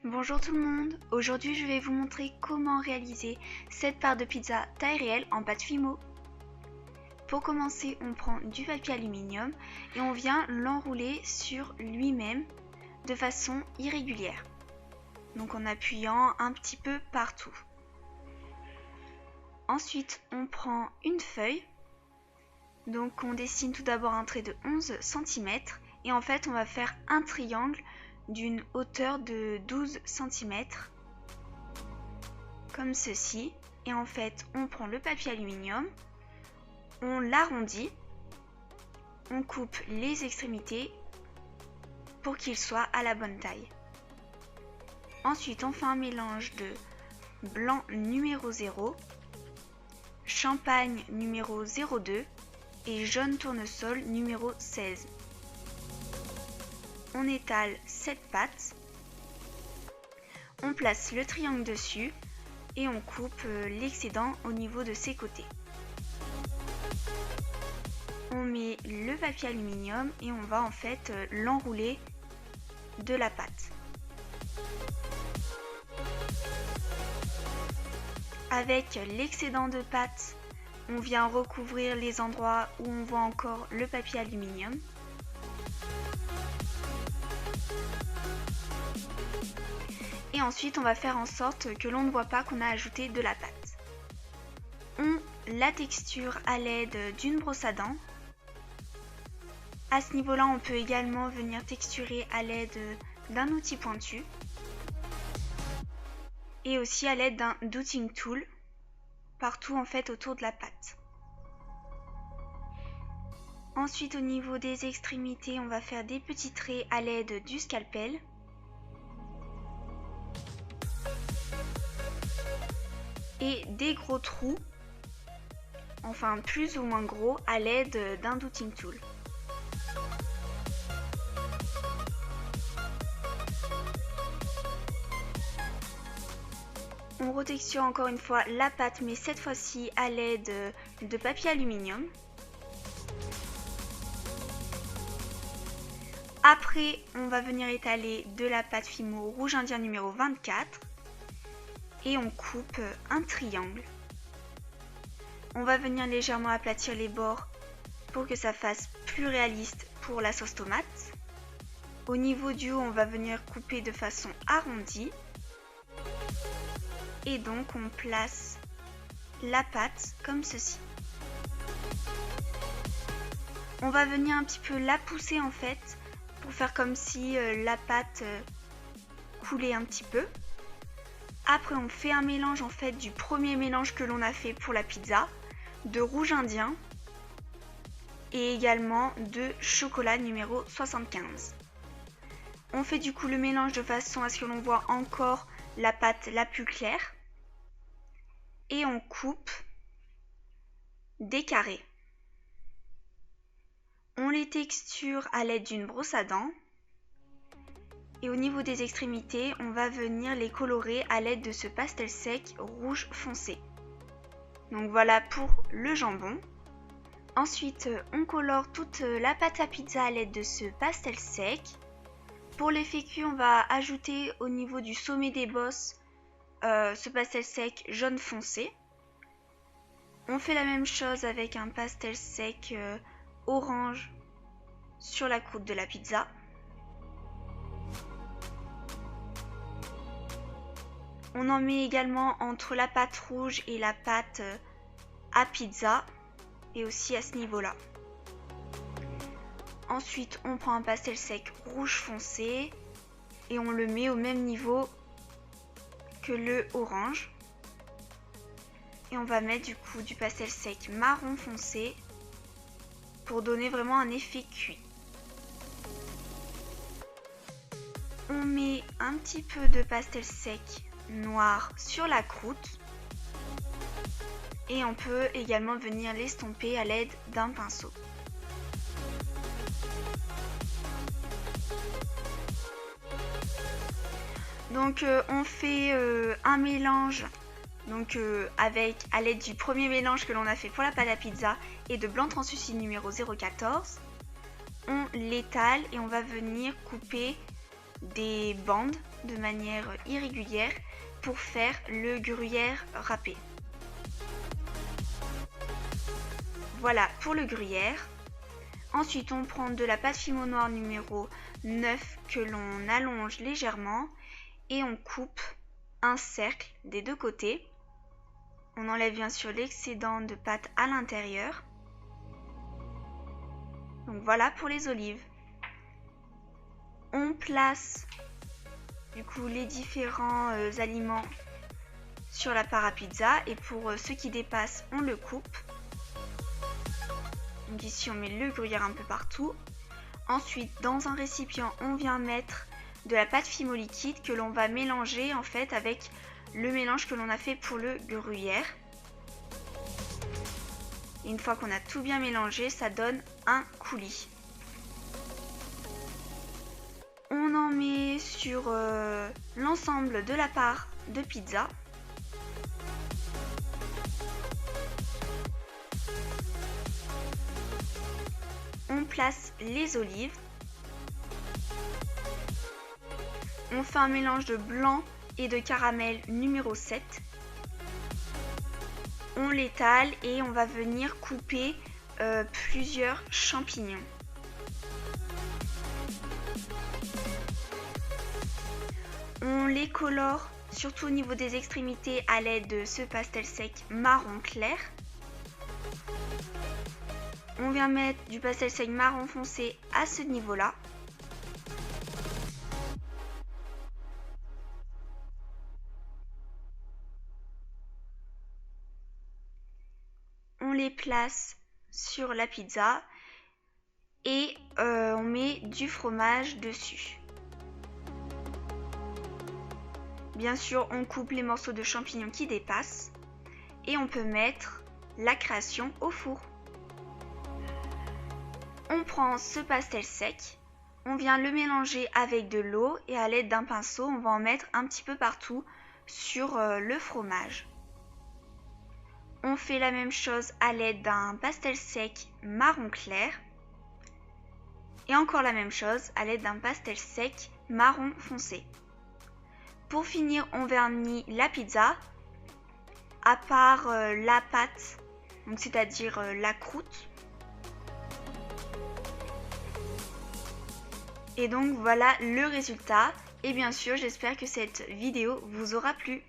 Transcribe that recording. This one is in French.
Bonjour tout le monde, aujourd'hui je vais vous montrer comment réaliser cette part de pizza taille réelle en pâte Fimo. Pour commencer, on prend du papier aluminium et on vient l'enrouler sur lui-même de façon irrégulière, donc en appuyant un petit peu partout. Ensuite, on prend une feuille, donc on dessine tout d'abord un trait de 11 cm et en fait on va faire un triangle d'une hauteur de 12 cm comme ceci, et en fait on prend le papier aluminium, on l'arrondit, on coupe les extrémités pour qu'il soit à la bonne taille. Ensuite on fait un mélange de blanc numéro 0, champagne numéro 02 et jaune tournesol numéro 16. On étale cette pâte, on place le triangle dessus et on coupe l'excédent au niveau de ses côtés. On met le papier aluminium et on va en fait l'enrouler de la pâte. Avec l'excédent de pâte, on vient recouvrir les endroits où on voit encore le papier aluminium. Et ensuite, on va faire en sorte que l'on ne voit pas qu'on a ajouté de la pâte. On la texture à l'aide d'une brosse à dents. À ce niveau-là, on peut également venir texturer à l'aide d'un outil pointu et aussi à l'aide d'un dotting tool partout en fait autour de la pâte. Ensuite, au niveau des extrémités, on va faire des petits traits à l'aide du scalpel. Et des gros trous, enfin plus ou moins gros, à l'aide d'un dotting tool. On retexture encore une fois la pâte, mais cette fois-ci à l'aide de papier aluminium. Après, on va venir étaler de la pâte Fimo rouge indien numéro 24 et on coupe un triangle. On va venir légèrement aplatir les bords pour que ça fasse plus réaliste pour la sauce tomate. Au niveau du haut, on va venir couper de façon arrondie. Et donc on place la pâte comme ceci. On va venir un petit peu la pousser en fait pour faire comme si la pâte coulait un petit peu. Après on fait un mélange en fait du premier mélange que l'on a fait pour la pizza, de rouge indien et également de chocolat numéro 75. On fait du coup le mélange de façon à ce que l'on voit encore la pâte la plus claire et on coupe des carrés. On les texture à l'aide d'une brosse à dents et au niveau des extrémités, on va venir les colorer à l'aide de ce pastel sec rouge foncé. Donc voilà pour le jambon. Ensuite, on colore toute la pâte à pizza à l'aide de ce pastel sec. Pour les fécus, on va ajouter au niveau du sommet des bosses ce pastel sec jaune foncé. On fait la même chose avec un pastel sec orange sur la croûte de la pizza. On en met également entre la pâte rouge et la pâte à pizza et aussi à ce niveau-là. Ensuite, on prend un pastel sec rouge foncé et on le met au même niveau que le orange. Et on va mettre du coup du pastel sec marron foncé pour donner vraiment un effet cuit. On met un petit peu de pastel sec noir sur la croûte et on peut également venir l'estomper à l'aide d'un pinceau. Donc on fait un mélange avec à l'aide du premier mélange que l'on a fait pour la pâte à pizza et de blanc translucide numéro 014. On l'étale et on va venir couper des bandes de manière irrégulière pour faire le gruyère râpé. Voilà pour le gruyère. Ensuite, on prend de la pâte fimo noire numéro 9 que l'on allonge légèrement et on coupe un cercle des deux côtés. On enlève bien sûr l'excédent de pâte à l'intérieur. Donc voilà pour les olives. On place du coup les différents aliments sur la part à pizza et pour ceux qui dépassent, on le coupe. Donc ici on met le gruyère un peu partout. Ensuite, dans un récipient, on vient mettre de la pâte fimo liquide que l'on va mélanger en fait avec le mélange que l'on a fait pour le gruyère. Et une fois qu'on a tout bien mélangé, ça donne un coulis. On en met sur l'ensemble de la part de pizza. On place les olives. On fait un mélange de blanc et de caramel numéro 7. On l'étale et on va venir couper plusieurs champignons. On les colore surtout au niveau des extrémités à l'aide de ce pastel sec marron clair. On vient mettre du pastel sec marron foncé à ce niveau-là. On les place sur la pizza et on met du fromage dessus. Bien sûr, on coupe les morceaux de champignons qui dépassent et on peut mettre la création au four. On prend ce pastel sec, on vient le mélanger avec de l'eau et à l'aide d'un pinceau, on va en mettre un petit peu partout sur le fromage. On fait la même chose à l'aide d'un pastel sec marron clair et encore la même chose à l'aide d'un pastel sec marron foncé. Pour finir, on vernit la pizza, à part la pâte, donc c'est-à-dire la croûte. Et donc voilà le résultat. Et bien sûr, j'espère que cette vidéo vous aura plu.